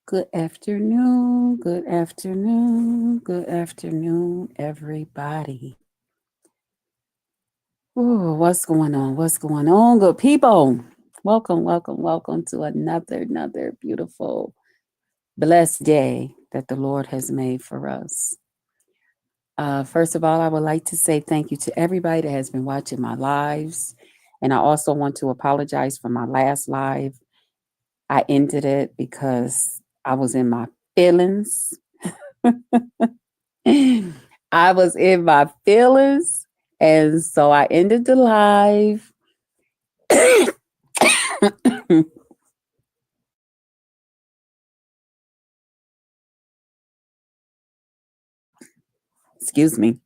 Good afternoon, everybody. Ooh, what's going on? What's going on, good people? Welcome to another beautiful, blessed day that the Lord has made for us. First of all, I would like to say thank you to everybody that has been watching my lives. And I also want to apologize for my last live. I ended it because I was in my feelings. I was in my feelings. And so I ended the live. Excuse me.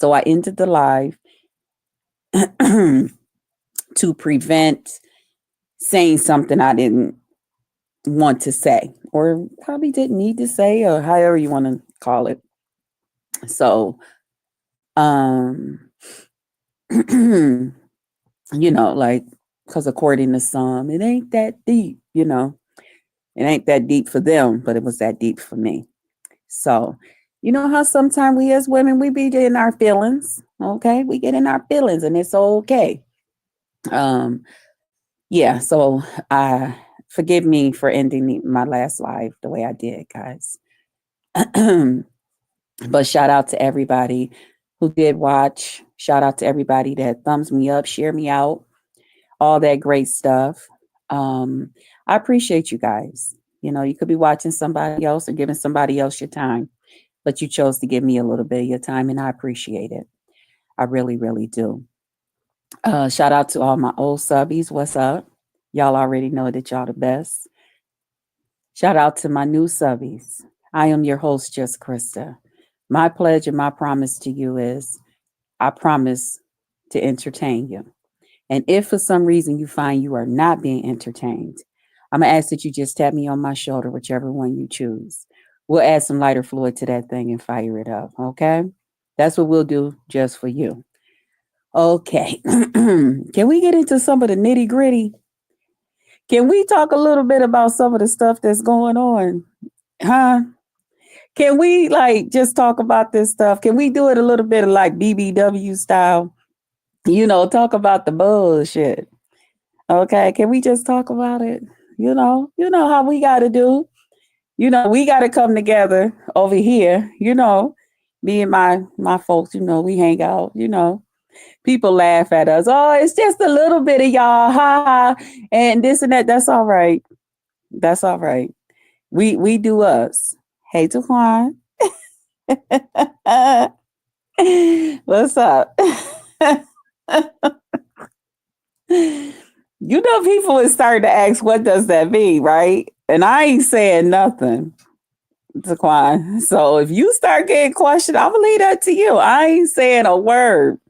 So I ended the live to prevent saying something I didn't want to say or probably didn't need to say or however you want to call it. So um like because according to some, it ain't that deep. It ain't that deep for them, but it was that deep for me. So, you know how sometimes we as women we be in our feelings, okay? We get in our feelings and it's okay. Um, yeah, so forgive me for ending my last live the way I did, guys. But shout out to everybody who did watch. Shout out to everybody that thumbs me up, share me out, all that great stuff. Um, I appreciate you guys. You could be watching somebody else or giving somebody else your time, but you chose to give me a little bit of your time, and I appreciate it. I really, really do. Shout out to all my old subbies. What's up? Y'all already know that y'all the best. Shout out to my new subbies. I am your host, Just Krista. My pledge and my promise to you is I promise to entertain you. And if for some reason you find you are not being entertained, I'm going to ask that you just tap me on my shoulder, whichever one you choose. We'll add some lighter fluid to that thing and fire it up. Okay. That's what we'll do just for you. Okay. Can we get into some of the nitty gritty? Can we talk a little bit about some of the stuff that's going on? Huh? Can we like just talk about this stuff? Can we do it a little bit of like BBW style? Talk about the bullshit. Okay, can we just talk about it? You know how we got to do. We got to come together over here. Me and my folks. We hang out. People laugh at us. Oh, it's just a little bit of y'all, ha ha, and this and that. That's all right. That's all right. We do us. Hey, Taquan, what's up? People is starting to ask, what does that mean, right? And I ain't saying nothing, Taquan. So if you start getting questioned, I'm gonna leave that to you. I ain't saying a word.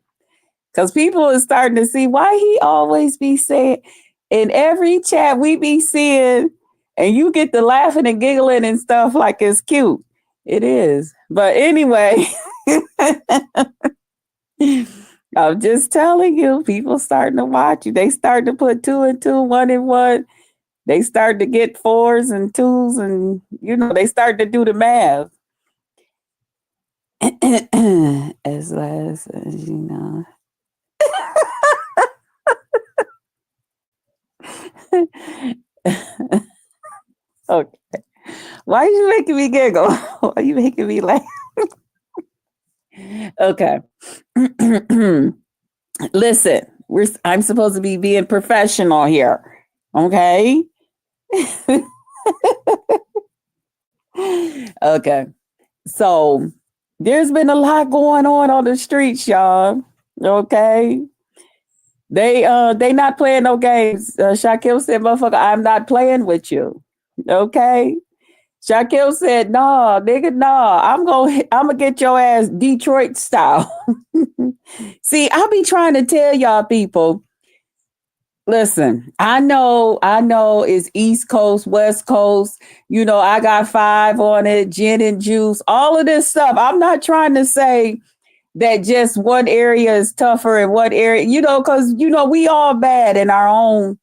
Because people is starting to see why he always be saying in every chat we be seeing, and you get to laughing and giggling and stuff like it's cute. It is. But anyway, I'm just telling you, people starting to watch you. They start to put two and two, one and one. They start to get fours and twos, and they start to do the math. As last as you know. Okay. Why are you making me giggle? Why are you making me laugh? Okay. Listen, I'm supposed to be being professional here. Okay. Okay. So there's been a lot going on the streets, y'all. Okay. They not playing no games. Shaquille said, "Motherfucker, I'm not playing with you." Okay. Shaquille said, "No, nigga, no. I'm gonna get your ass Detroit style." See, I be trying to tell y'all people. Listen, I know it's East Coast, West Coast. I got five on it, gin and juice, all of this stuff. I'm not trying to say that just one area is tougher and one area, because we all bad in our own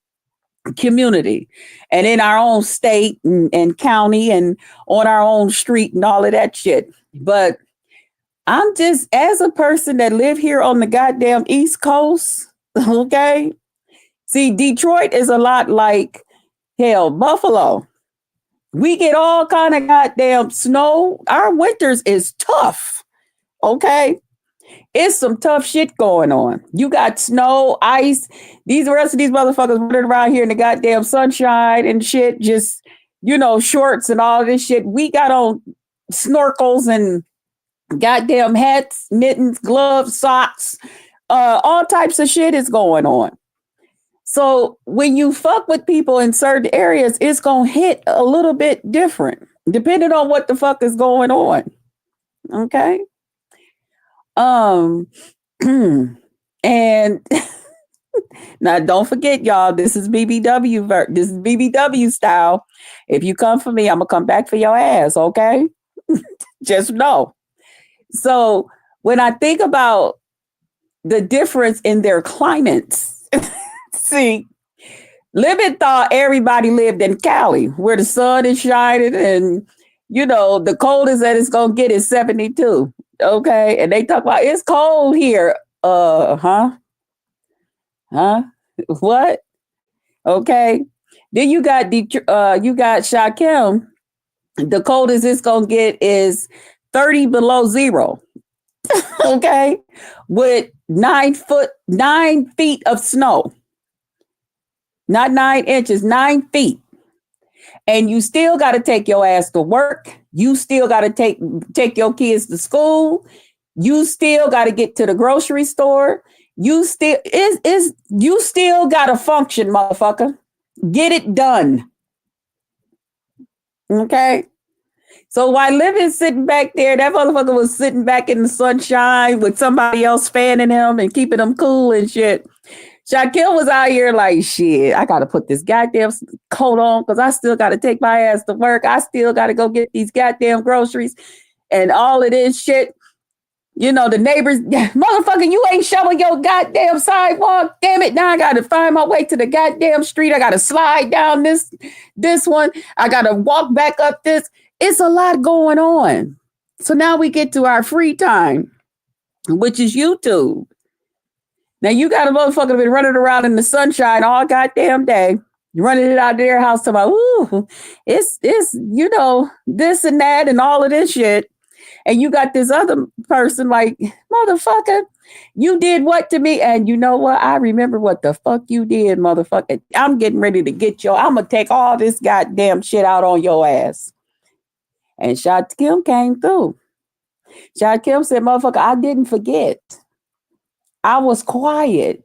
community and in our own state and county and on our own street and all of that shit. But I'm just, as a person that live here on the goddamn East Coast, okay? See, Detroit is a lot like, hell, Buffalo. We get all kind of goddamn snow. Our winters is tough, okay? It's some tough shit going on. You got snow, ice. These rest of these motherfuckers running around here in the goddamn sunshine and shit, just, shorts and all this shit. We got on snorkels and goddamn hats, mittens, gloves, socks, all types of shit is going on. So when you fuck with people in certain areas, it's going to hit a little bit different, depending on what the fuck is going on. Okay. And now don't forget, y'all, this is BBW. This is BBW style. If you come for me, I'm going to come back for your ass. Okay. Just know. So when I think about the difference in their climates, see, Libet thought everybody lived in Cali, where the sun is shining and, the coldest that it's going to get is 72. Okay. And they talk about it's cold here. Huh? What? Okay. Then you got Shaquem. The coldest it's going to get is 30 below zero. Okay. With 9 feet of snow. Not 9 inches, 9 feet. And you still got to take your ass to work. You still got to take your kids to school. You still got to get to the grocery store. You still got to function, motherfucker. Get it done. Okay. So while Living sitting back there, that motherfucker was sitting back in the sunshine with somebody else fanning him and keeping him cool and shit. Shaquille was out here like, shit, I got to put this goddamn coat on because I still got to take my ass to work. I still got to go get these goddamn groceries and all of this shit. The neighbors, motherfucker, you ain't shoveling your goddamn sidewalk. Damn it. Now I got to find my way to the goddamn street. I got to slide down this one. I got to walk back up this. It's a lot going on. So now we get to our free time, which is YouTube. Now you got a motherfucker been running around in the sunshine all goddamn day. You're running it out of their house talking about, ooh, it's this and that and all of this shit. And you got this other person like, motherfucker, you did what to me? And you know what? I remember what the fuck you did, motherfucker. I'm getting ready to get I'm going to take all this goddamn shit out on your ass. And Shaquem came through. Shaquem said, motherfucker, I didn't forget. I was quiet.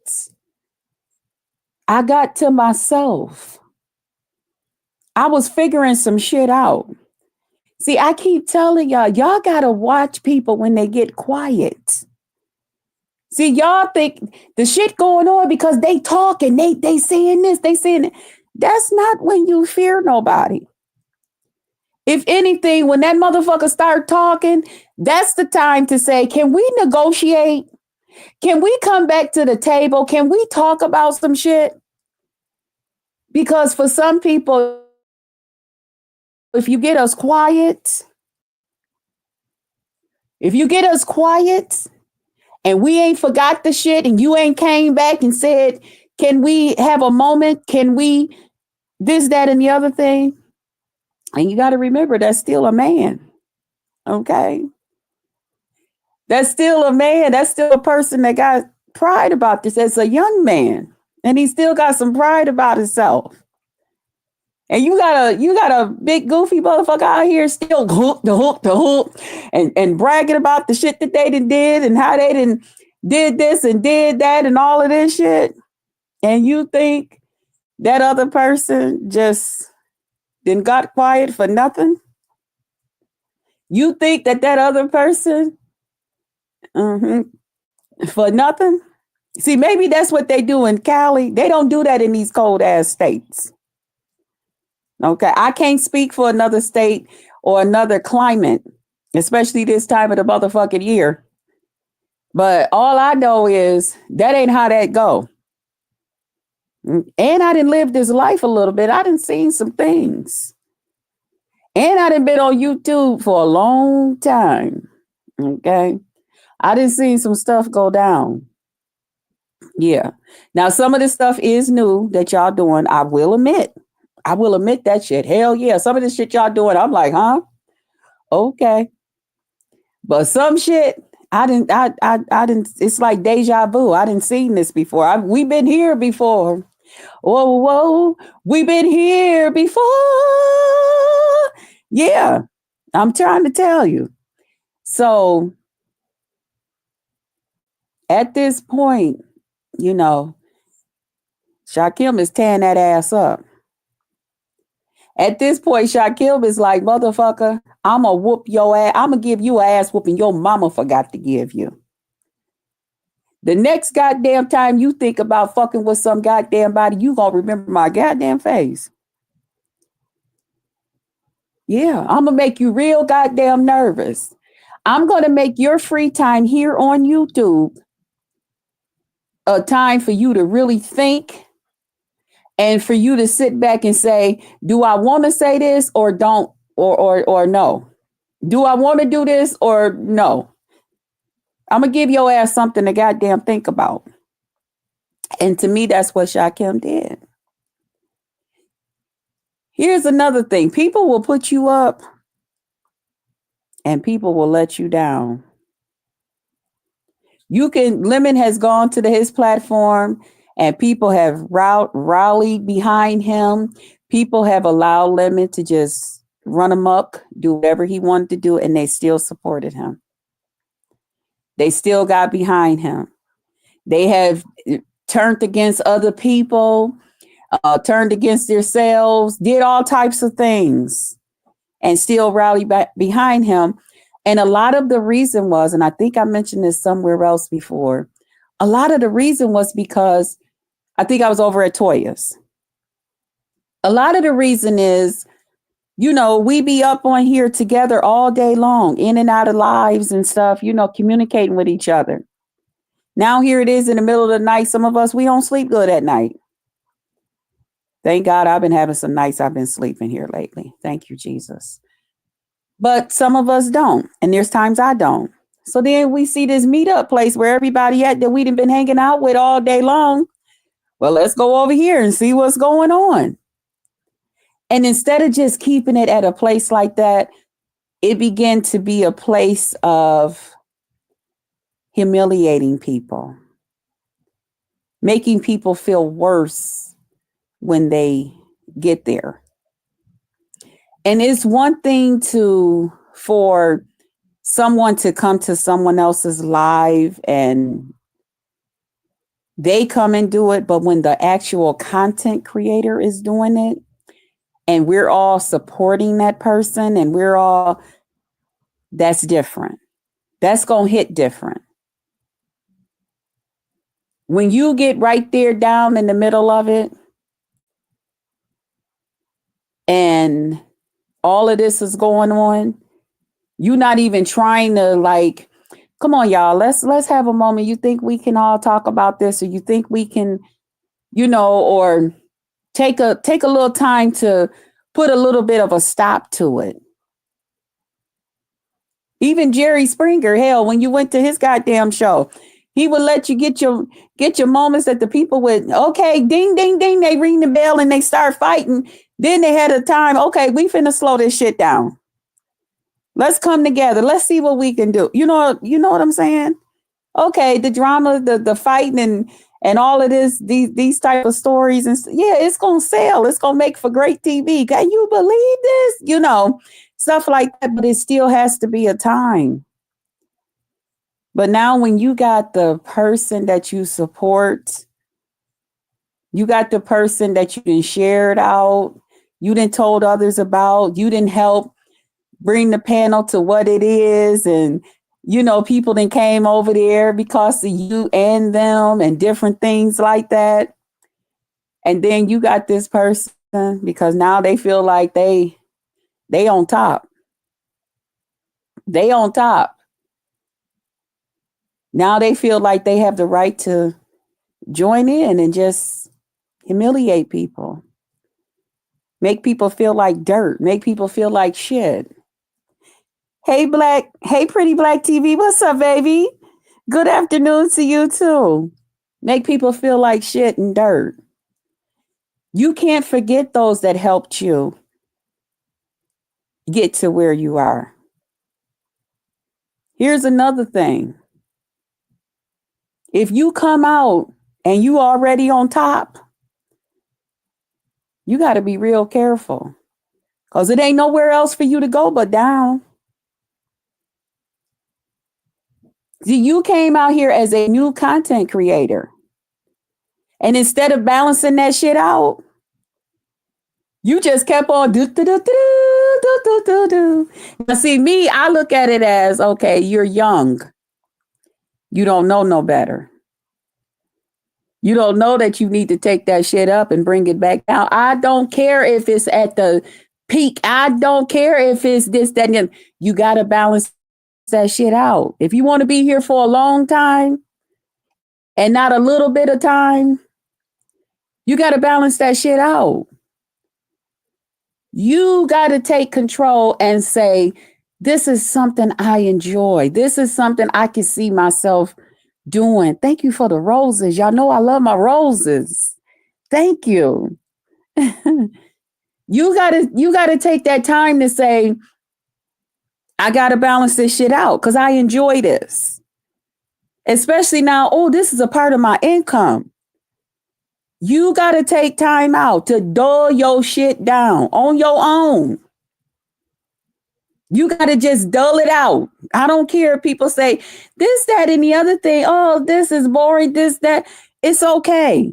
I got to myself. I was figuring some shit out. See, I keep telling y'all got to watch people when they get quiet. See, y'all think the shit going on because they talk and they saying this, they saying that. That's not when you fear nobody. If anything, when that motherfucker start talking, that's the time to say, can we negotiate? Can we come back to the table? Can we talk about some shit? Because for some people, if you get us quiet and we ain't forgot the shit and you ain't came back and said, can we have a moment? Can we this, that, and the other thing? And you got to remember, that's still a man. Okay. That's still a man. That's still a person that got pride about this as a young man. And he still got some pride about himself. And you got a big goofy motherfucker out here still hook and bragging about the shit that they did and how they did this and did that and all of this shit. And you think that other person just didn't got quiet for nothing? You think that other person for nothing? See, maybe that's what they do in Cali. They don't do that in these cold ass states. Okay, I can't speak for another state or another climate, especially this time of the motherfucking year. But all I know is that ain't how that go. And I didn't live this life a little bit. I didn't seen some things. And I didn't been on YouTube for a long time. Okay. I didn't see some stuff go down. Yeah. Now some of this stuff is new that y'all doing. I will admit. I will admit that shit. Hell yeah. Some of this shit y'all doing, I'm like, huh? Okay. But some shit, I didn't, it's like deja vu. I didn't seen this before. We've been here before. Whoa, whoa, we've been here before. Yeah, I'm trying to tell you. So at this point, you know, Shakim is tearing that ass up. At this point, Shakim is like, motherfucker, I'm going to whoop your ass. I'm going to give you an ass whooping your mama forgot to give you. The next goddamn time you think about fucking with some goddamn body, you going to remember my goddamn face. Yeah, I'm going to make you real goddamn nervous. I'm going to make your free time here on YouTube a time for you to really think and for you to sit back and say, do I want to say this or don't or no? Do I want to do this or no? I'm going to give your ass something to goddamn think about. And to me, that's what Shakim did. Here's another thing. People will put you up and people will let you down. Lemon has gone to his platform and people have rallied behind him. People have allowed Lemon to just run amok, do whatever he wanted to do, and they still supported him. They still got behind him. They have turned against other people, turned against themselves, did all types of things, and still rallied back behind him. And a lot of the reason was, and I think I mentioned this somewhere else before, a lot of the reason was because I think I was over at Toya's. A lot of the reason is, you know, we be up on here together all day long, in and out of lives and stuff, you know, communicating with each other. Now here it is in the middle of the night. Some of us, we don't sleep good at night. Thank God I've been having some nights I've been sleeping here lately. Thank you, Jesus. But some of us don't. And there's times I don't. So then we see this meetup place where everybody at that we've been hanging out with all day long. Well, let's go over here and see what's going on. And instead of just keeping it at a place like that, it began to be a place of humiliating people, making people feel worse when they get there. And it's one thing for someone to come to someone else's live and they come and do it, but when the actual content creator is doing it and we're all supporting that person and that's different. That's going to hit different. When you get right there down in the middle of it and all of this is going on, you're not even trying to like, come on, y'all, let's have a moment. You think we can all talk about this, or you think we can, you know, or take a little time to put a little bit of a stop to it. Even Jerry Springer, hell, when you went to his goddamn show, he would let you get your moments that the people would, okay, ding, ding, ding, they ring the bell and they start fighting. Then they had a time, okay, we finna slow this shit down. Let's come together. Let's see what we can do. You know what I'm saying? Okay, the drama, the fighting and all of this, these type of stories, and yeah, it's gonna sell. It's gonna make for great TV. Can you believe this? You know, stuff like that. But it still has to be a time. But now when you got the person that you support, you got the person that you didn't share it out, you didn't told others about, you didn't help bring the panel to what it is, and you know, people then came over there because of you and them and different things like that. And then you got this person because now they feel like they on top. They on top. Now they feel like they have the right to join in and just humiliate people, make people feel like dirt, make people feel like shit. Hey, pretty black TV, what's up, baby? Good afternoon to you too. Make people feel like shit and dirt. You can't forget those that helped you get to where you are. Here's another thing. If you come out and you already on top, you got to be real careful because it ain't nowhere else for you to go but down. See, you came out here as a new content creator. And instead of balancing that shit out, you just kept on do, do, do, do, do, do, do, do. Now, see, me, I look at it as, okay, you're young. You don't know no better. You don't know that you need to take that shit up and bring it back down. I don't care if it's at the peak. I don't care if it's this, that, and you got to balance that shit out. If you want to be here for a long time and not a little bit of time, you got to balance that shit out. You got to take control and say, this is something I enjoy. This is something I can see myself doing. Thank you for the roses. Y'all know I love my roses. Thank you. You gotta take that time to say, I gotta balance this shit out because I enjoy this. Especially now, oh, this is a part of my income. You gotta take time out to dull your shit down on your own. You got to just dull it out. I don't care if people say this, that, and the other thing. Oh, this is boring, this, that. It's okay.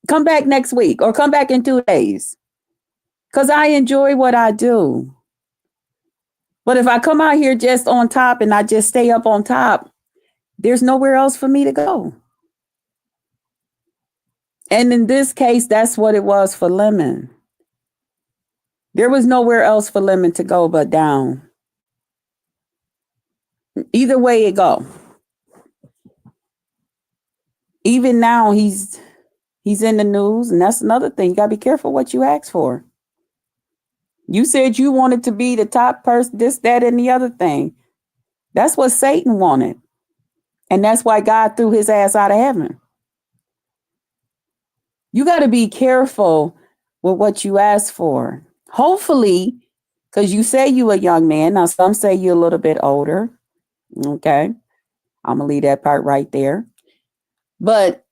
Come back next week or come back in 2 days because I enjoy what I do. But if I come out here just on top and I just stay up on top, there's nowhere else for me to go. And in this case, that's what it was for Lemon. There was nowhere else for Lemon to go but down. Either way it go. Even now he's in the news, and that's another thing. You gotta be careful what you ask for. You said you wanted to be the top person, this, that, and the other thing. That's what Satan wanted. And that's why God threw his ass out of heaven. You got to be careful with what you ask for. Hopefully, because you say you a young man. Now, some say you're a little bit older. Okay. I'm going to leave that part right there. But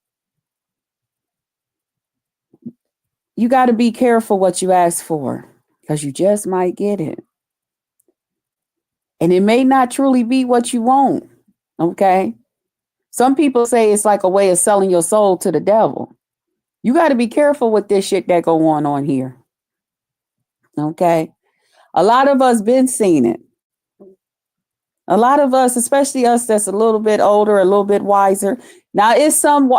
you got to be careful what you ask for because you just might get it. And it may not truly be what you want. Okay. Some people say it's like a way of selling your soul to the devil. You got to be careful with this shit that go on here. Okay. A lot of us been seeing it. A lot of us, especially us that's a little bit older, a little bit wiser. Now, it's some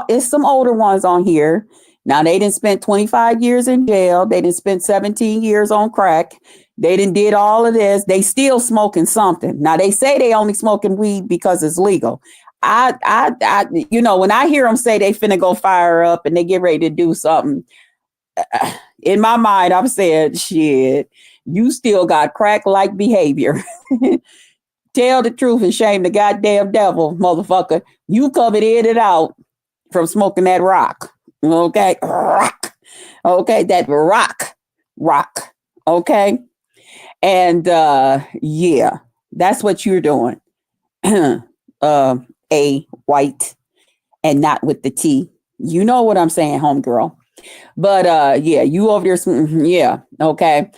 older ones on here. Now, they didn't spend 25 years in jail. They didn't spend 17 years on crack. They didn't did all of this. They still smoking something. Now, they say they only smoking weed because it's legal. I when I hear them say they finna go fire up and they get ready to do something, in my mind, I'm saying, shit, you still got crack-like behavior. Tell the truth and shame the goddamn devil, motherfucker. You covered in and out from smoking that rock. Okay. Rock. Okay. That rock. Okay. And yeah, that's what you're doing. A white and not with the T. You know what I'm saying, homegirl. But yeah, you over there. Yeah. Okay.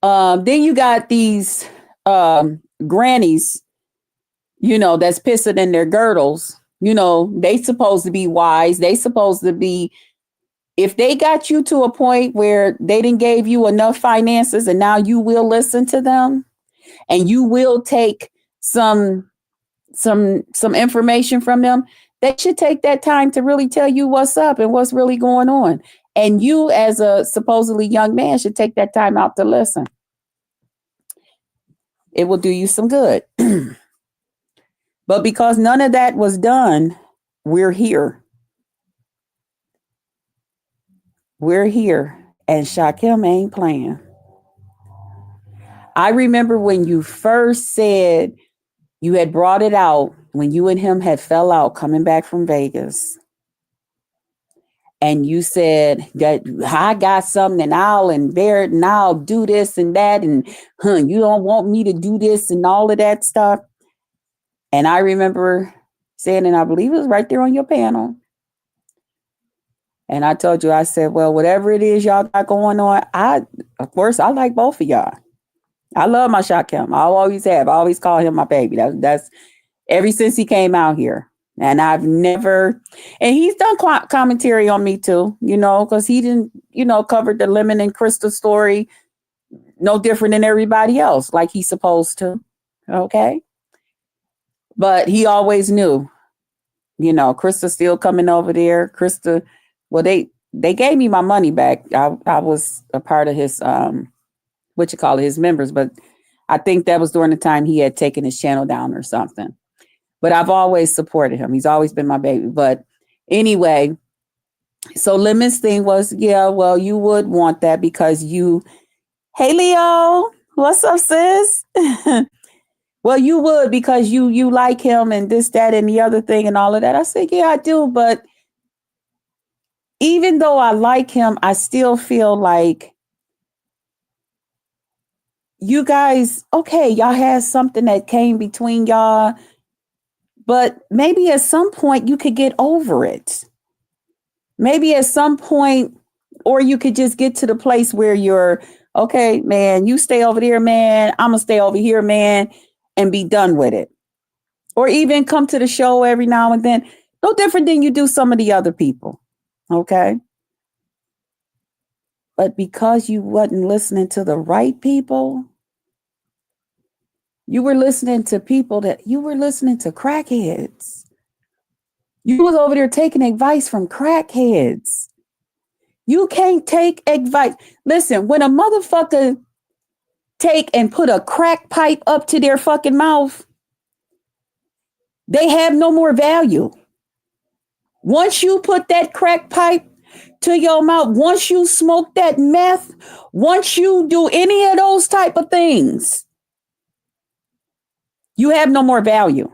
Then you got these grannies, that's pissing in their girdles. They supposed to be wise. They supposed to be, if they got you to a point where they didn't gave you enough finances and now you will listen to them and you will take some information from them, they should take that time to really tell you what's up and what's really going on. And you as a supposedly young man should take that time out to listen. It will do you some good. But because none of that was done, we're here. we're here and Shakim ain't playing. I remember when you first said you had brought it out when you and him had fell out coming back from Vegas. And you said that I got something and I'll do this and that. And you don't want me to do this and all of that stuff. And I remember saying, and I believe it was right there on your panel. And I told you, I said, well, whatever it is y'all got going on, of course, I like both of y'all. I love my Shakim. I always have. I always call him my baby. That's ever since he came out here. And I've never, and he's done commentary on me too, because he didn't, cover the Lemon and Crystal story no different than everybody else, like he's supposed to. Okay. But he always knew, Krista's still coming over there. Krista, well, they gave me my money back. I was a part of his, his members, but I think that was during the time he had taken his channel down or something. But I've always supported him. He's always been my baby. But anyway, so Lemon's thing was, yeah, well, you would want that because hey, Leo, what's up, sis? Well, you would because you like him and this, that, and the other thing and all of that. I said, yeah, I do. But even though I like him, I still feel like you guys, okay, y'all had something that came between y'all. But maybe at some point you could get over it. Maybe at some point, or you could just get to the place where you're, okay, man, you stay over there, man. I'm going to stay over here, man, and be done with it. Or even come to the show every now and then. No different than you do some of the other people. Okay. But because you wasn't listening to the right people, you were listening to crackheads. You was over there taking advice from crackheads. You can't take advice. Listen, when a motherfucker take and put a crack pipe up to their fucking mouth, they have no more value. Once you put that crack pipe to your mouth, once you smoke that meth, once you do any of those type of things, you have no more value.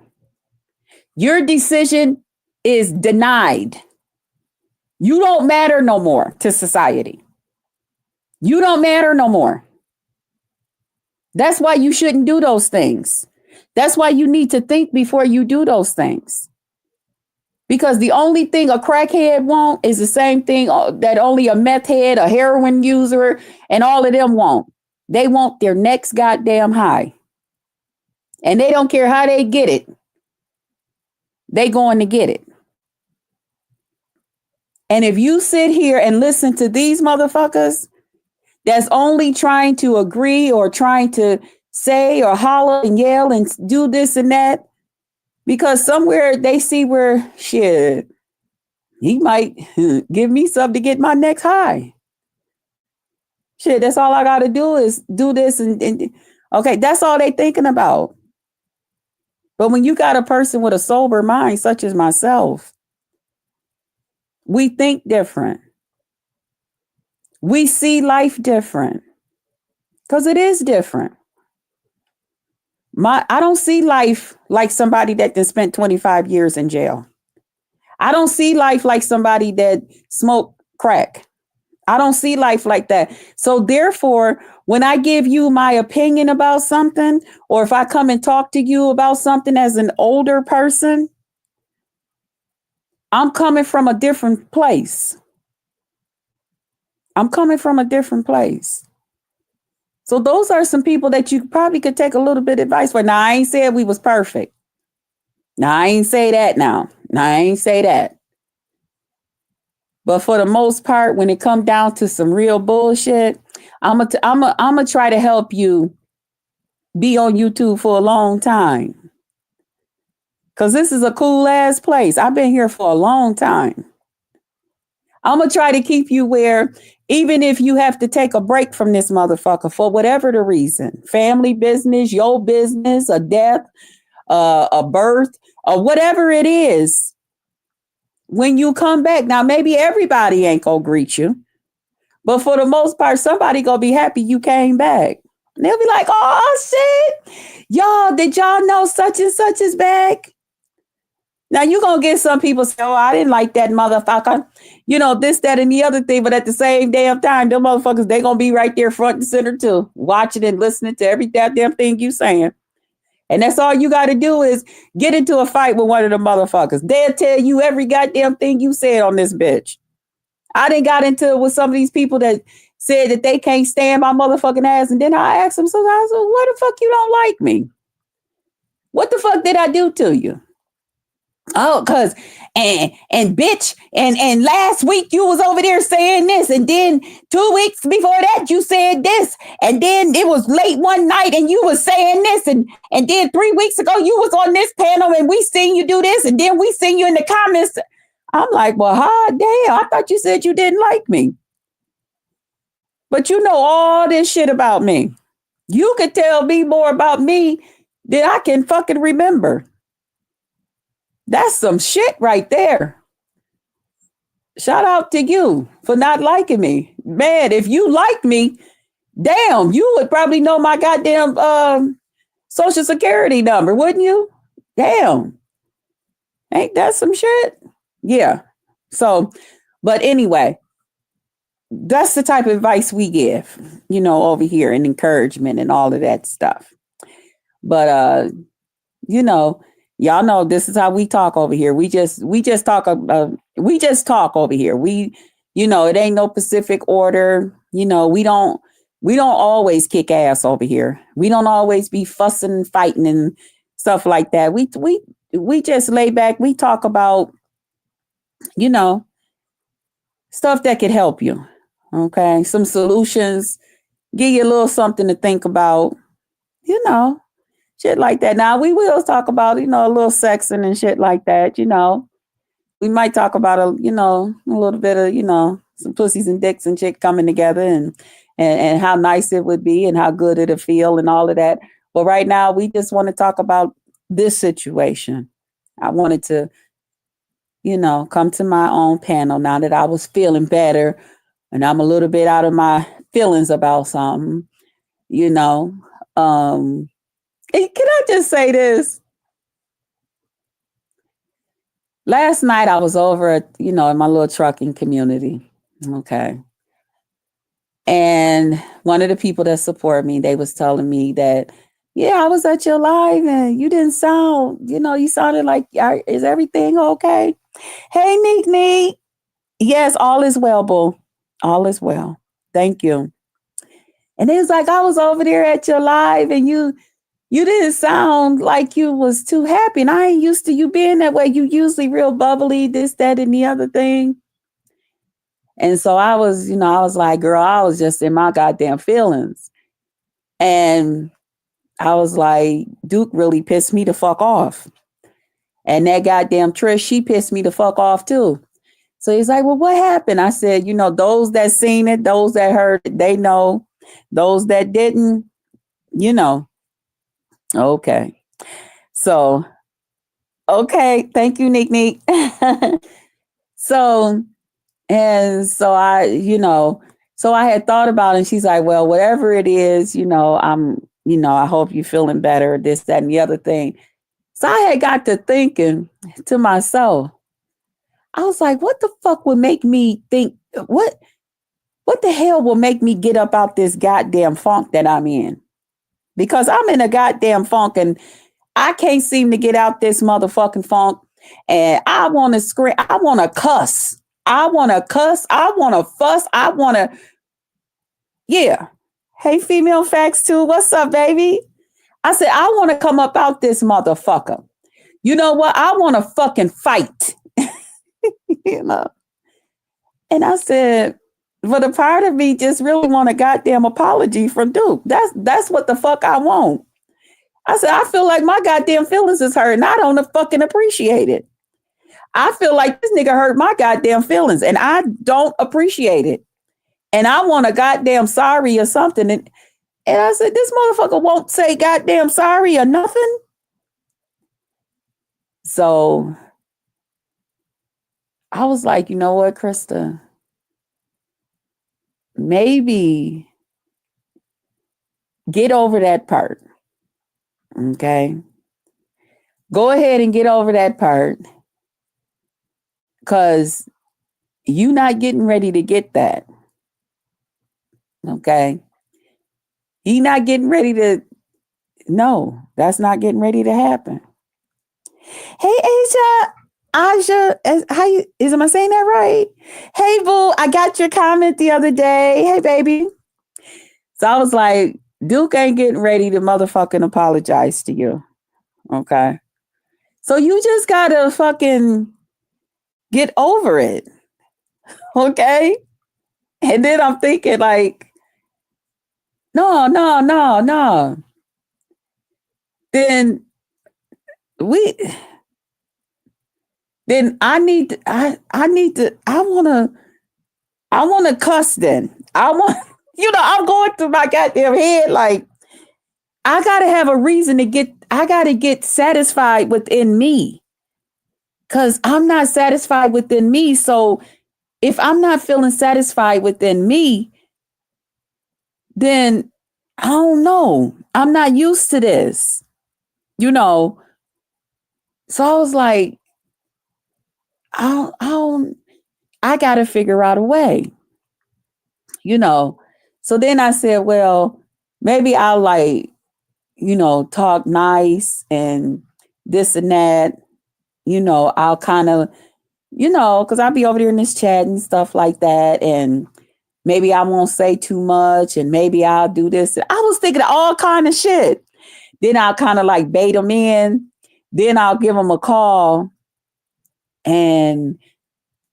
Your decision is denied. You don't matter no more to society. You don't matter no more. That's why you shouldn't do those things. That's why you need to think before you do those things. Because the only thing a crackhead want is the same thing that only a meth head, a heroin user, and all of them want. They want their next goddamn high. And they don't care how they get it. They going to get it. And if you sit here and listen to these motherfuckers that's only trying to agree or trying to say or holler and yell and do this and that, because somewhere they see where, shit, he might give me something to get my next high. Shit, that's all I got to do is do this. And okay, that's all they thinking about. But when you got a person with a sober mind, such as myself, we think different. We see life different because it is different. I don't see life like somebody that then spent 25 years in jail. I don't see life like somebody that smoked crack. I don't see life like that. So therefore, when I give you my opinion about something, or if I come and talk to you about something as an older person, I'm coming from a different place. I'm coming from a different place. So those are some people that you probably could take a little bit of advice for. Now, I ain't said we was perfect. Now, I ain't say that now. I ain't say that. But for the most part, when it come down to some real bullshit, I'm gonna try to help you be on YouTube for a long time. Because this is a cool ass place. I've been here for a long time. I'm going to try to keep you where, even if you have to take a break from this motherfucker for whatever the reason, family business, your business, a death, a birth, or whatever it is, when you come back, now maybe everybody ain't going to greet you. But for the most part, somebody gonna be happy you came back. And they'll be like, oh shit. Y'all, did y'all know such and such is back? Now you gonna get some people say, oh, I didn't like that motherfucker. You know, this, that, and the other thing, but at the same damn time, them motherfuckers, they gonna be right there front and center too, watching and listening to every goddamn thing you saying. And that's all you gotta do is get into a fight with one of the motherfuckers. They'll tell you every goddamn thing you said on this bitch. I didn't got into it with some of these people that said that they can't stand my motherfucking ass. And then I asked them sometimes, well, why the fuck you don't like me? What the fuck did I do to you? Oh, cause and bitch, and last week you was over there saying this, and then 2 weeks before that you said this, and then it was late one night and you was saying this, and then 3 weeks ago you was on this panel and we seen you do this, and then we seen you in the comments. I'm like, well, damn, I thought you said you didn't like me. But you know all this shit about me. You could tell me more about me than I can fucking remember. That's some shit right there. Shout out to you for not liking me. Man, if you like me, damn, you would probably know my goddamn social security number, wouldn't you? Damn. Ain't that some shit? Yeah. So, but anyway, that's the type of advice we give, you know, over here, and encouragement and all of that stuff. But you know, y'all know this is how we talk over here. We just talk over here. You know, it ain't no specific order. You know, we don't always kick ass over here. We don't always be fussing and fighting and stuff like that. We just lay back. We talk about, you know, stuff that could help you. Okay, some solutions, give you a little something to think about. You know, shit like that. Now we will talk about, you know, a little sexing and shit like that. You know, we might talk about a little bit of, you know, some pussies and dicks and shit coming together, and how nice it would be and how good it'll feel and all of that. But right now, we just want to talk about this situation. I wanted to, you know, come to my own panel now that I was feeling better, and I'm a little bit out of my feelings about something. You know, can I just say this? Last night I was over at, you know, in my little trucking community. Okay. And one of the people that support me, they was telling me that, yeah, I was at your live and you didn't sound, you know, you sounded like, is everything okay? Hey, Neek Neek. Yes, all is well, boo. All is well. Thank you. And it was like, I was over there at your live and you didn't sound like you was too happy. And I ain't used to you being that way. You usually real bubbly, this, that, and the other thing. And so I was, you know, I was like, girl, I was just in my goddamn feelings. And I was like, Duke really pissed me the fuck off. And that goddamn Trish, she pissed me the fuck off too. So he's like, well, what happened? I said, you know, those that seen it, those that heard it, they know. Those that didn't, you know. Okay. So, okay. Thank you, Nick Nick. So, and so I, you know, so I had thought about it, and she's like, well, whatever it is, you know, I hope you're feeling better, this, that, and the other thing. So I had got to thinking to myself, I was like, what the fuck would make me think, what the hell will make me get up out this goddamn funk that I'm in? Because I'm in a goddamn funk and I can't seem to get out this motherfucking funk. And I want to scream. I want to cuss. I want to cuss. I want to fuss. I want to. Yeah. Hey, female facts too. What's up, baby? I said, I want to come up out this motherfucker. You know what? I want to fucking fight. You know? And I said, but a part of me just really want a goddamn apology from Duke. That's what the fuck I want. I said, I feel like my goddamn feelings is hurt and I don't fucking appreciate it. I feel like this nigga hurt my goddamn feelings and I don't appreciate it. And I want a goddamn sorry or something. And I said, this motherfucker won't say goddamn sorry or nothing. So I was like, you know what, Krista? maybe get over that part. Okay. Go ahead and get over that part because you're not getting ready to get that. Okay. He not getting ready to, no, that's not getting ready to happen. Hey, Aja, how you, am I saying that right? Hey, boo, I got your comment the other day. Hey, baby. So I was like, Duke ain't getting ready to motherfucking apologize to you. Okay. So you just gotta fucking get over it. Okay. And then I'm thinking, like, no. Then we then I need to, I need to I wanna cuss then. I want I'm going through my goddamn head like I gotta have a reason to I gotta get satisfied within me. Cause I'm not satisfied within me. So if I'm not feeling satisfied within me, then I don't know. I'm not used to this, you know. So I was like, I gotta figure out a way, you know. So then I said, well, maybe I'll like, talk nice and this and that, I'll kind of, because I'll be over there in this chat and stuff like that. And maybe I won't say too much and maybe I'll do this. I was thinking of all kind of shit. Then I'll kind of like bait them in. Then I'll give them a call. And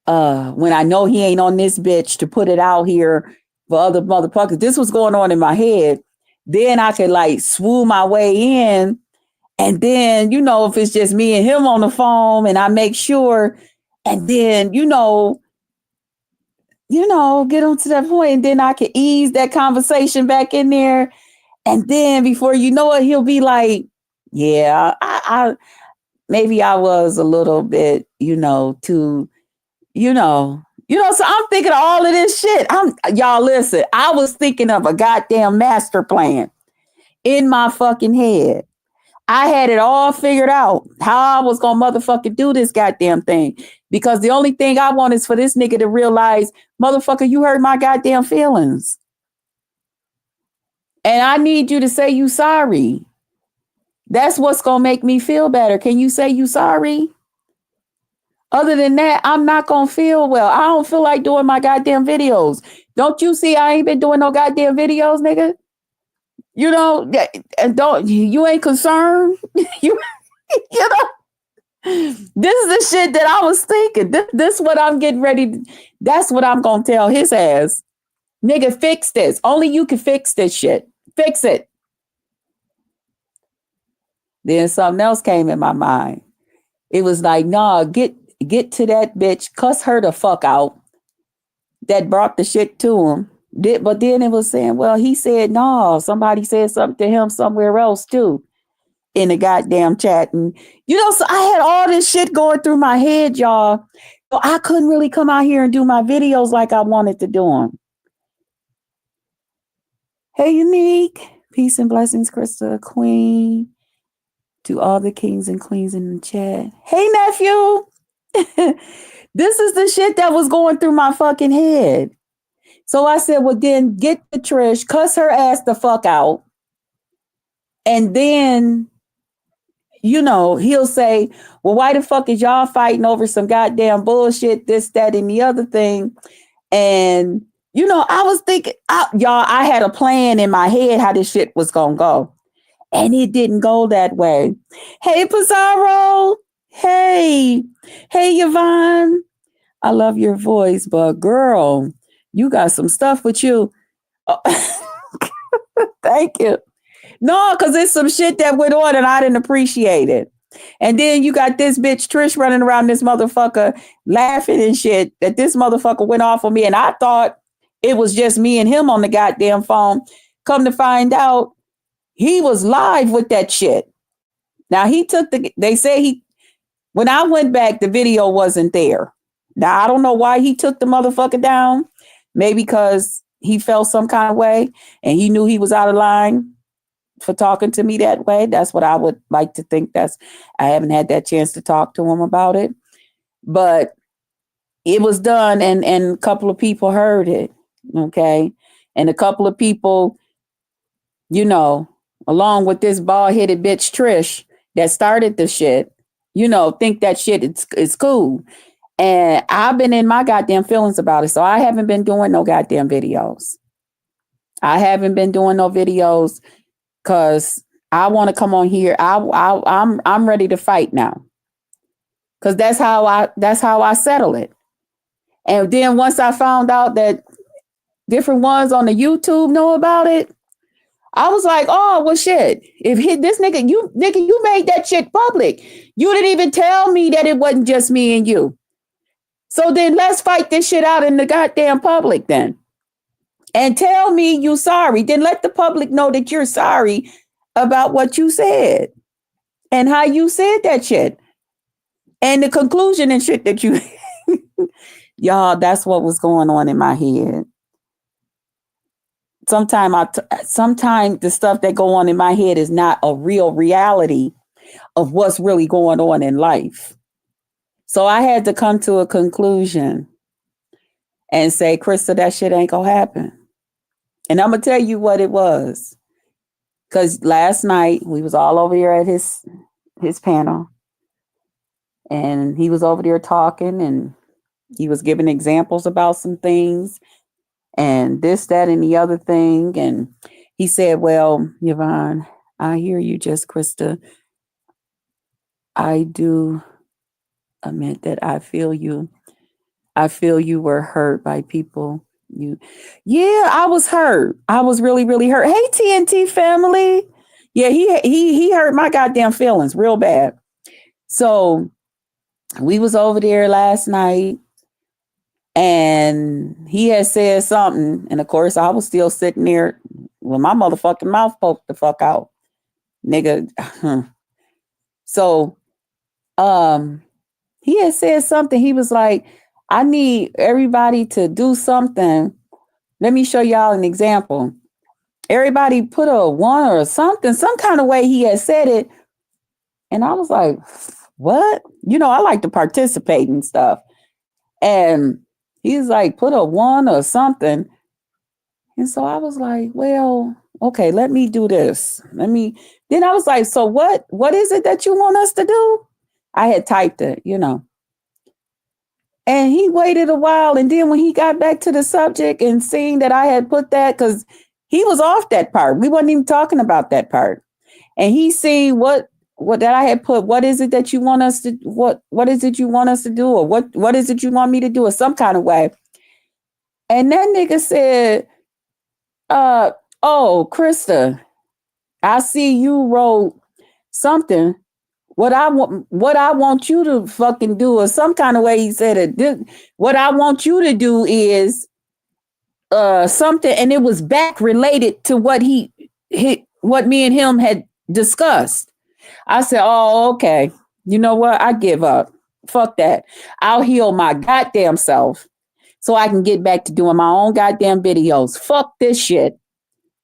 when I know he ain't on this bitch to put it out here for other motherfuckers, this was going on in my head. Then I could like swoop my way in. And then, if it's just me and him on the phone and I make sure, and then, get on to that point, and then I can ease that conversation back in there. And then before you know it, he'll be like, yeah, I maybe I was a little bit, too, so I'm thinking of all of this shit. Y'all listen, I was thinking of a goddamn master plan in my fucking head. I had it all figured out how I was going to motherfucking do this goddamn thing. Because the only thing I want is for this nigga to realize, motherfucker, you hurt my goddamn feelings. And I need you to say you sorry. That's what's going to make me feel better. Can you say you sorry? Other than that, I'm not going to feel well. I don't feel like doing my goddamn videos. Don't you see I ain't been doing no goddamn videos, nigga? And you ain't concerned? you know? This is the shit that I was thinking. This what I'm getting ready. That's what I'm going to tell his ass. Nigga, fix this. Only you can fix this shit. Fix it. Then something else came in my mind. It was like, nah, get to that bitch, cuss her the fuck out. That brought the shit to him. But then it was saying, well, he said, no, somebody said something to him somewhere else too. In the goddamn chat. And, so I had all this shit going through my head, y'all. So I couldn't really come out here and do my videos like I wanted to do them. Hey, Unique. Peace and blessings, Krista, Queen. To all the kings and queens in the chat. Hey, nephew. This is the shit that was going through my fucking head. So I said, well, then get the Trish, cuss her ass the fuck out. And then, he'll say, well, why the fuck is y'all fighting over some goddamn bullshit, this, that, and the other thing? And, I was thinking, I had a plan in my head how this shit was going to go. And it didn't go that way. Hey, Pizarro. Hey, Yvonne. I love your voice, but girl, you got some stuff with you. Oh, thank you. No, because it's some shit that went on and I didn't appreciate it. And then you got this bitch Trish running around this motherfucker laughing and shit that this motherfucker went off on me. And I thought it was just me and him on the goddamn phone. Come to find out, he was live with that shit. Now when I went back, the video wasn't there. Now, I don't know why he took the motherfucker down. Maybe because he felt some kind of way and he knew he was out of line for talking to me that way. That's what I would like to think. I haven't had that chance to talk to him about it, but it was done, and a couple of people heard it. Okay. And a couple of people, you know, along with this bald headed bitch Trish that started the shit, you know, think that shit is cool. And I've been in my goddamn feelings about it. So I haven't been doing no goddamn videos. I haven't been doing no videos because I want to come on here. I'm ready to fight now. Cause that's how I settle it. And then once I found out that different ones on the YouTube know about it, I was like, oh well shit. If this nigga, you made that shit public. You didn't even tell me that it wasn't just me and you. So then let's fight this shit out in the goddamn public then. And tell me you sorry. Then let the public know that you're sorry about what you said and how you said that shit. And the conclusion and shit that you y'all, that's what was going on in my head. Sometimes the stuff that go on in my head is not a real reality of what's really going on in life. So I had to come to a conclusion and say, Krista, that shit ain't gonna happen. And I'm gonna tell you what it was. Because last night we was all over here at his panel, and he was over there talking, and he was giving examples about some things, and this, that, and the other thing. And he said, well, Yvonne, I hear you, just Krista. I do admit that I feel you. I feel you were hurt by people. Yeah, I was hurt. I was really, really hurt. Hey, TNT family. Yeah, he hurt my goddamn feelings real bad. So we was over there last night, and he had said something, and of course I was still sitting there with my motherfucking mouth poked the fuck out, nigga. So, he had said something. He was like, I need everybody to do something. Let me show y'all an example. Everybody put a one or something, some kind of way he had said it. And I was like, what? You know, I like to participate and stuff. And he's like, put a one or something. And so I was like, well, okay, let me do this. Then I was like, so what is it that you want us to do? I had typed it, you know. And he waited a while. And then when he got back to the subject and seeing that I had put that, because he was off that part. We wasn't even talking about that part. And he seen what that I had put, what is it that you want us to, what is it you want us to do? Or what is it you want me to do? Or some kind of way. And that nigga said, oh, Krista, I see you wrote something. What I want you to fucking do, or some kind of way he said it. What I want you to do is something, and it was back related to what what me and him had discussed. I said, oh, okay. You know what? I give up. Fuck that. I'll heal my goddamn self so I can get back to doing my own goddamn videos. Fuck this shit.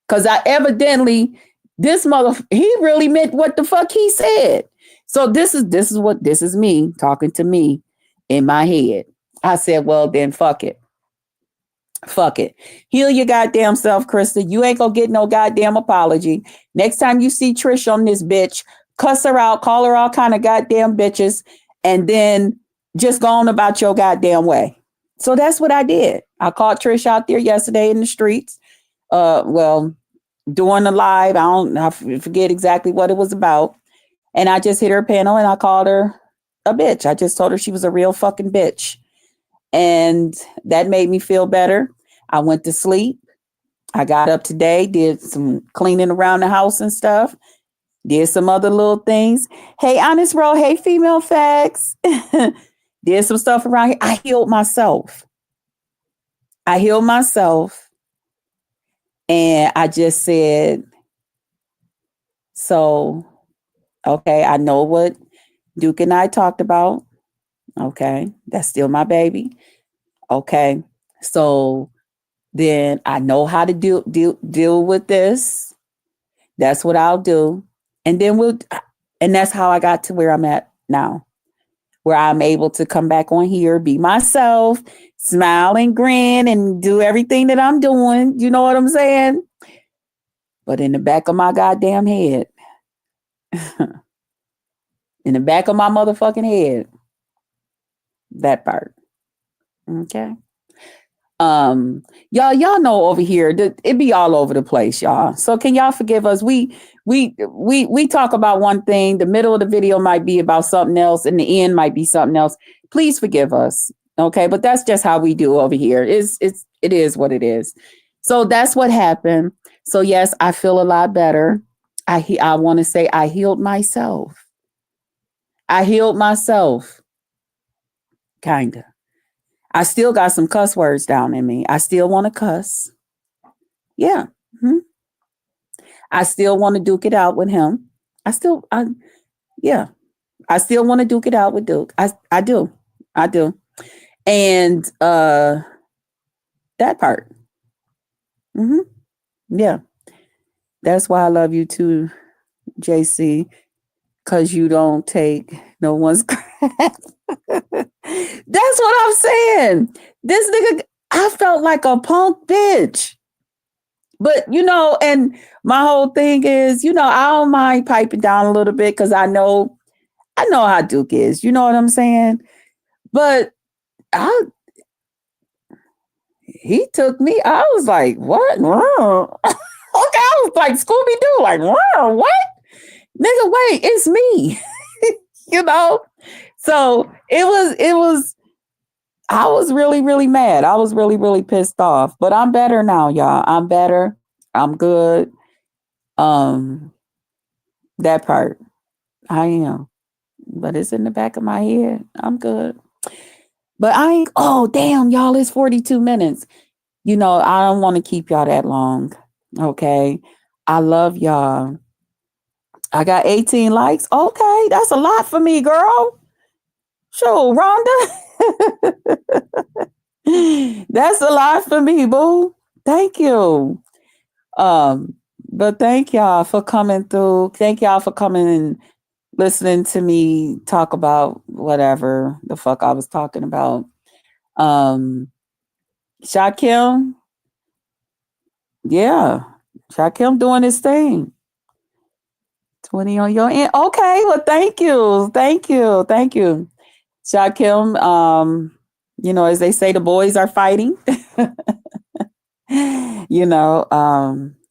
Cause this he really meant what the fuck he said. So this is me talking to me in my head. I said, well, then fuck it. Fuck it. Heal your goddamn self, Krista. You ain't gonna get no goddamn apology. Next time you see Trish on this bitch, cuss her out, call her all kind of goddamn bitches, and then just go on about your goddamn way. So that's what I did. I caught Trish out there yesterday in the streets. Doing the live. I forget exactly what it was about. And I just hit her panel and I called her a bitch. I just told her she was a real fucking bitch. And that made me feel better. I went to sleep. I got up today, did some cleaning around the house and stuff. Did some other little things. Hey, Honest Bro. Hey, Female Facts. Did some stuff around here. I healed myself. And I just said, so, okay, I know what Duke and I talked about. Okay, that's still my baby. Okay, so then I know how to deal with this. That's what I'll do. And then and that's how I got to where I'm at now, where I'm able to come back on here, be myself, smile and grin and do everything that I'm doing. You know what I'm saying? But in the back of my goddamn head, in the back of my motherfucking head, that part. Okay. Y'all know over here that it be all over the place, y'all. So can y'all forgive us? We talk about one thing, the middle of the video might be about something else, and the end might be something else. Please forgive us. Okay, but that's just how we do over here. It is what it is. So that's what happened. So yes, I feel a lot better. I want to say I healed myself. I healed myself, kinda. I still got some cuss words down in me. I still want to cuss. Yeah. Hmm. I still want to duke it out with him. Yeah. I still want to duke it out with Duke. I do. I do. And that part. Hmm. Yeah. That's why I love you too, JC, because you don't take no one's crap. That's what I'm saying. This nigga, I felt like a punk bitch. But and my whole thing is, I don't mind piping down a little bit because I know how Duke is. You know what I'm saying? But he took me. I was like, what? Okay, I was like Scooby Doo, like, what? Nigga, wait, it's me. So it was. I was really, really mad. I was really, really pissed off. But I'm better now, y'all. I'm better. I'm good. Um, that part. I am. But it's in the back of my head. I'm good. But oh damn, y'all, it's 42 minutes. I don't want to keep y'all that long. Okay. I love y'all. I got 18 likes. Okay, that's a lot for me, girl. Sure, Rhonda. That's a lot for me, boo. Thank you. But thank y'all for coming through. Thank y'all for coming and listening to me talk about whatever the fuck I was talking about. Shakim, yeah. Shakim doing his thing. 20 on your end. Okay, well, thank you. Thank you. Thank you. Shakim, as they say, the boys are fighting.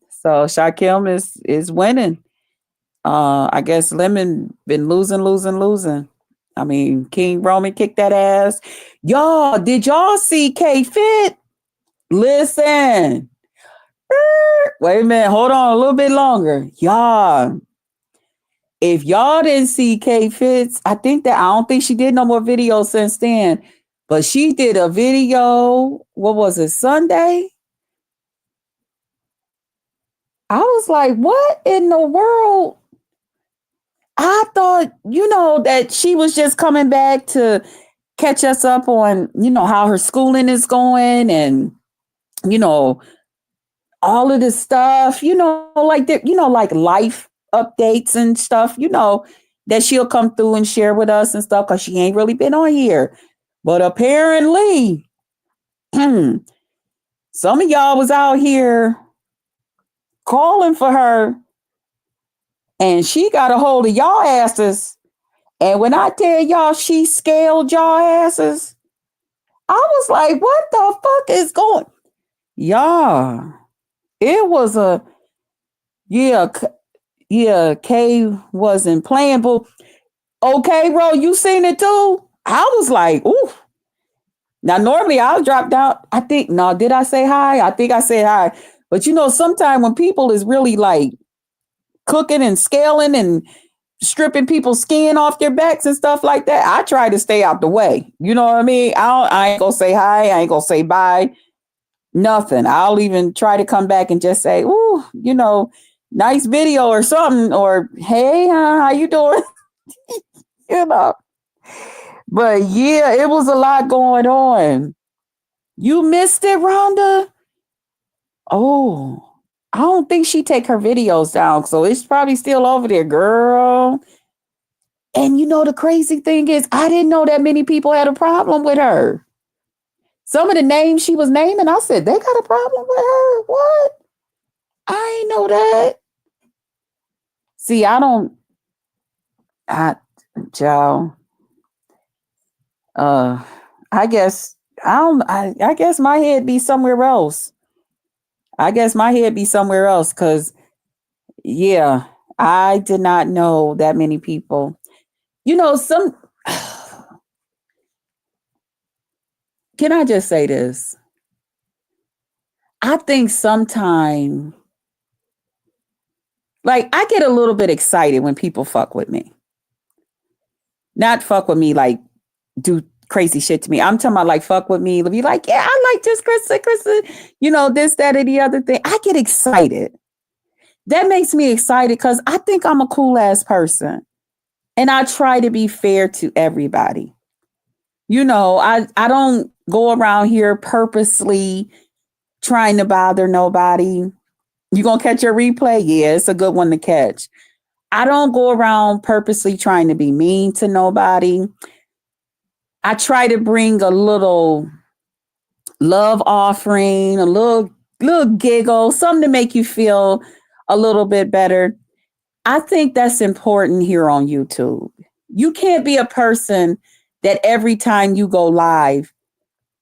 So Shakim is winning. I guess Lemon been losing. I mean, King Roman kicked that ass. Y'all, did y'all see K Fit? Listen. Wait a minute. Hold on a little bit longer. Y'all, if y'all didn't see K Fitz, I don't think she did no more videos since then. But she did a video, what was it, Sunday? I was like, what in the world? I thought, that she was just coming back to catch us up on, how her schooling is going and, all of this stuff, like life updates and stuff, that she'll come through and share with us and stuff because she ain't really been on here. But apparently, some of y'all was out here calling for her and she got a hold of y'all asses. And when I tell y'all she scaled y'all asses, I was like, what the fuck is going? Y'all, it was Kay wasn't playing, but okay, bro, you seen it too? I was like, ooh. Now, normally I'll drop down. Did I say hi? I think I said hi. But sometimes when people is really like cooking and scaling and stripping people's skin off their backs and stuff like that, I try to stay out the way. You know what I mean? I ain't gonna say hi. I ain't gonna say bye. Nothing. I'll even try to come back and just say, ooh, nice video or something, or hey, how you doing? you know. But yeah, it was a lot going on. You missed it, Rhonda? Oh, I don't think she take her videos down, so it's probably still over there, girl. And you know the crazy thing is, I didn't know that many people had a problem with her. Some of the names she was naming, I said they got a problem with her. What? I ain't know that. See, I don't. I, Joe. Uh, I guess I don't. I guess my head be somewhere else. I guess my head be somewhere else because yeah, I did not know that many people. You know, some. Can I just say this? I think sometime, like, I get a little bit excited when people fuck with me. Not fuck with me, like, do crazy shit to me. I'm talking about, like, fuck with me. Be like, yeah, I like this, Krista, you know, this, that, or the other thing. I get excited. That makes me excited because I think I'm a cool ass person. And I try to be fair to everybody. You know, I don't go around here purposely trying to bother nobody. You gonna catch your replay? Yeah, it's a good one to catch. I don't go around purposely trying to be mean to nobody. I try to bring a little love offering, a little giggle, something to make you feel a little bit better. I think that's important here on YouTube. You can't be a person that every time you go live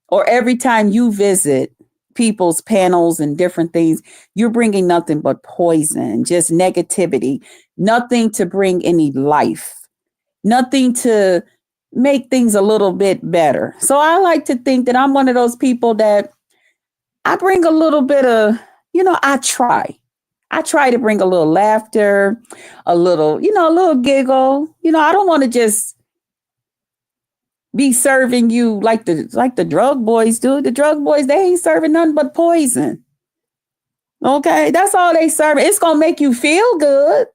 or every time you visit people's panels and different things, you're bringing nothing but poison, just negativity, nothing to bring any life, nothing to make things a little bit better. So I like to think that I'm one of those people that I bring a little bit of, you know, I try. I try to bring a little laughter, a little, you know, a little giggle. You know, I don't want to just be serving you like the drug boys do. The drug boys, they ain't serving nothing but poison. Okay, that's all they serve. It's gonna make you feel good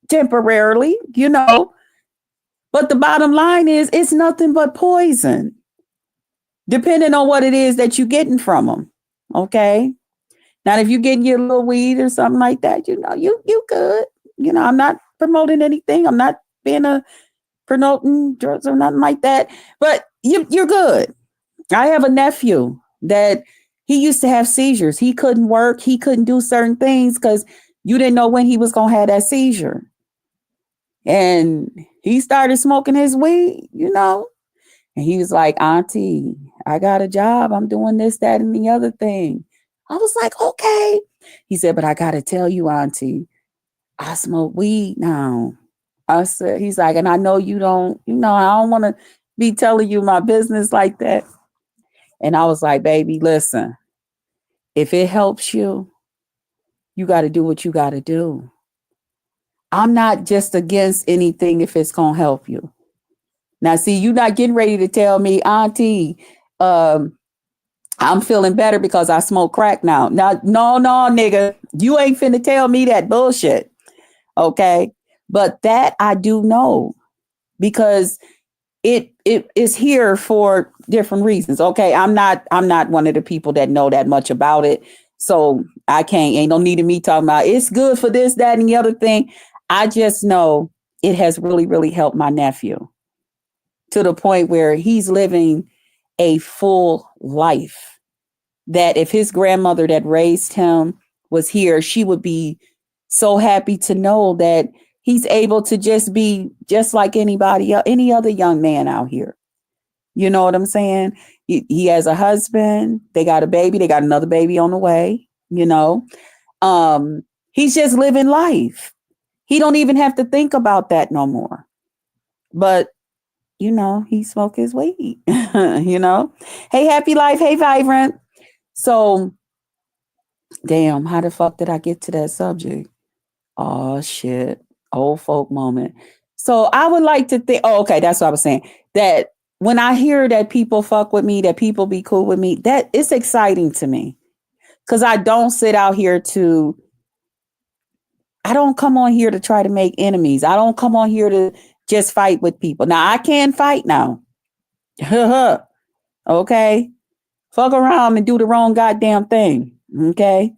temporarily, you know. But the bottom line is, it's nothing but poison, depending on what it is that you're getting from them. Okay. Now, if you're getting your little weed or something like that, you know, you good. You know, I'm not promoting anything. I'm not being a promoting drugs or nothing like that. But you're good. I have a nephew that he used to have seizures. He couldn't work. He couldn't do certain things because you didn't know when he was going to have that seizure. And he started smoking his weed, you know, and he was like, Auntie, I got a job. I'm doing this, that, and the other thing. I was like, okay. He said, but I got to tell you, Auntie, I smoke weed now. I said, he's like, and I know you don't, you know, I don't want to be telling you my business like that. And I was like, baby, listen, if it helps you, you got to do what you got to do. I'm not just against anything if it's going to help you. Now, see, you're not getting ready to tell me, Auntie, I'm feeling better because I smoke crack now. Now, no, nigga, you ain't finna tell me that bullshit. Okay. But that I do know because it is here for different reasons. Okay. I'm not one of the people that know that much about it. So I can't, ain't no need of me talking about it's good for this, that, and the other thing. I just know it has really, really helped my nephew to the point where he's living a full life. That if his grandmother that raised him was here, she would be so happy to know that he's able to just be just like anybody else, any other young man out here. You know what I'm saying? He has a husband, they got a baby, they got another baby on the way, you know. He's just living life. He don't even have to think about that no more. But you know, he smoke his weed, you know. Hey, happy life. Hey, vibrant. So, damn, how the fuck did I get to that subject? Oh, shit. Old folk moment. So, I would like to think, oh, okay, that's what I was saying. That when I hear that people fuck with me, that people be cool with me, that it's exciting to me. Because I don't sit out here I don't come on here to try to make enemies. I don't come on here to just fight with people. Now, I can fight now. Okay. Fuck around and do the wrong goddamn thing. Okay.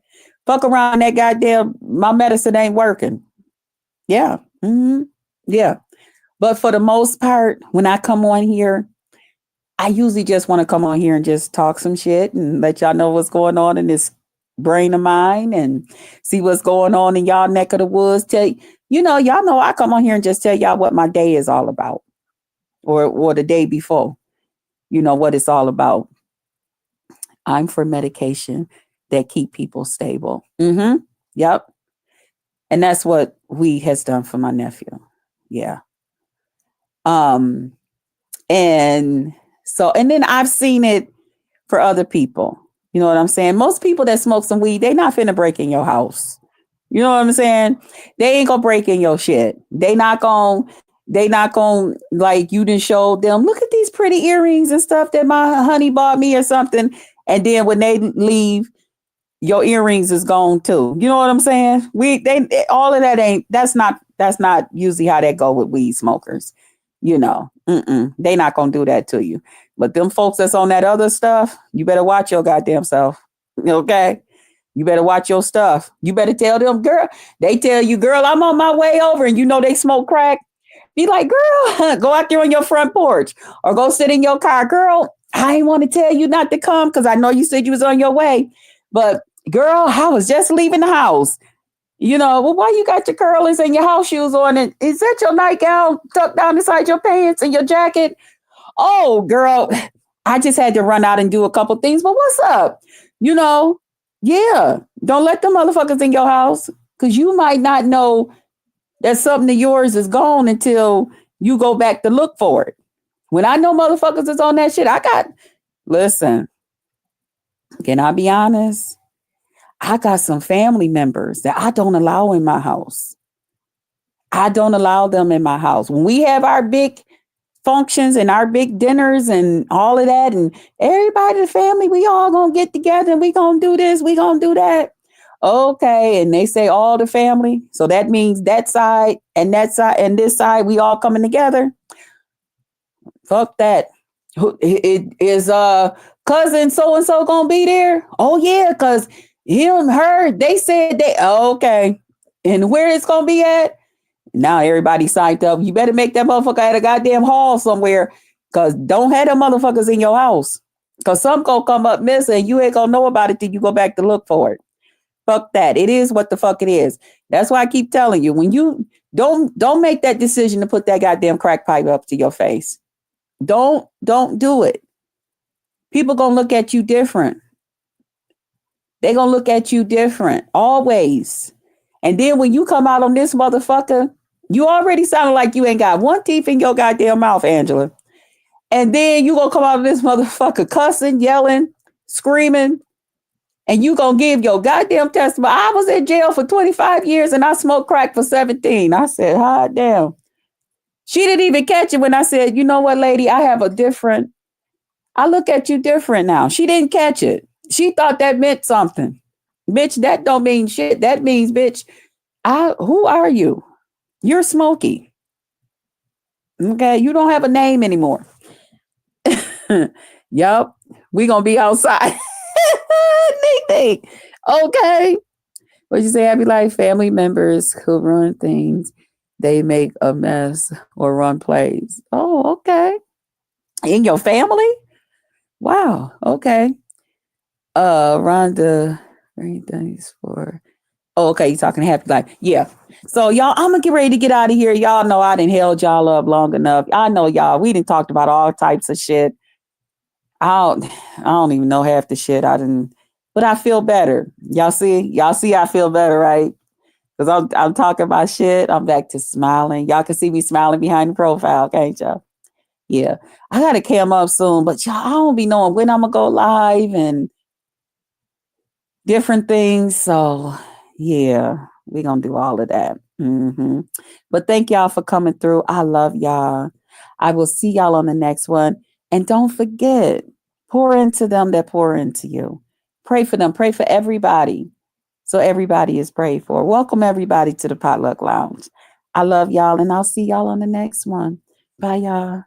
Fuck around that goddamn, my medicine ain't working. Yeah. Yeah. But for the most part, when I come on here, I usually just want to come on here and just talk some shit and let y'all know what's going on in this brain of mine and see what's going on in y'all neck of the woods. Y'all know I come on here and just tell y'all what my day is all about or the day before, what it's all about. I'm for medication that keep people stable. Yep. And that's what we has done for my nephew. Yeah. Um, and and then I've seen it for other people. You know what I'm saying? Most people that smoke some weed, they not finna break in your house. You know what I'm saying? They ain't gonna break in your shit. They not gonna like you didn't show them, look at these pretty earrings and stuff that my honey bought me or something. And then when they leave, your earrings is gone too. You know what I'm saying? All of that that's not usually how that go with weed smokers. They not gonna do that to you. But them folks that's on that other stuff, you better watch your goddamn self. Okay? You better watch your stuff. You better tell them, girl. They tell you, girl, I'm on my way over, and they smoke crack. Be like, girl, go out there on your front porch or go sit in your car. Girl, I ain't want to tell you not to come because I know you said you was on your way. But girl, I was just leaving the house. Well, why you got your curlers and your house shoes on? And is that your nightgown tucked down inside your pants and your jacket? Oh, girl, I just had to run out and do a couple things. But what's up? Yeah. Don't let the motherfuckers in your house because you might not know that something of yours is gone until you go back to look for it. When I know motherfuckers is on that shit, listen, can I be honest? I got some family members that I don't allow in my house. I don't allow them in my house. When we have our big functions and our big dinners and all of that, and everybody in the family, we all gonna get together and we gonna do this, we gonna do that. Okay, and they say all the family, so that means that side and this side, we all coming together. Fuck that. It is cousin so and so gonna be there? Oh yeah, because her, they said okay. And where it's gonna be at? Now everybody signed up. You better make that motherfucker at a goddamn hall somewhere. Cause don't have them motherfuckers in your house. Cause some gonna come up missing and you ain't gonna know about it till you go back to look for it. Fuck that. It is what the fuck it is. That's why I keep telling you, when you don't make that decision to put that goddamn crack pipe up to your face. Don't do it. People gonna look at you different. They gonna look at you different always. And then when you come out on this motherfucker, you already sound like you ain't got one teeth in your goddamn mouth, Angela. And then you gonna come out of this motherfucker cussing, yelling, screaming, and you gonna give your goddamn testimony. I was in jail for 25 years and I smoked crack for 17. I said, hot damn. She didn't even catch it when I said, you know what, lady, I look at you different now. She didn't catch it. She thought that meant something. Bitch, that don't mean shit. That means, bitch, who are you? You're Smokey. Okay, you don't have a name anymore. Yup, we gonna be outside. Okay. What you say? Happy life, family members who run things. They make a mess or run plays. Oh, okay. In your family? Wow. Okay. Rhonda, thanks for. Oh, okay. You talking happy life? Yeah. So y'all, I'm gonna get ready to get out of here. Y'all know I didn't held y'all up long enough. I know y'all. We didn't talked about all types of shit. I don't even know half the shit. But I feel better. Y'all see, I feel better, right? Because I'm talking about shit. I'm back to smiling. Y'all can see me smiling behind the profile, can't y'all? Yeah. I gotta cam up soon, but y'all, I don't be knowing when I'm gonna go live and different things. So yeah, we're gonna do all of that. But thank y'all for coming through. I love y'all. I will see y'all on the next one. And don't forget, pour into them that pour into you. Pray for them. Pray for everybody. So everybody is prayed for. Welcome everybody to the Potluck Lounge. I love y'all and I'll see y'all on the next one. Bye, y'all.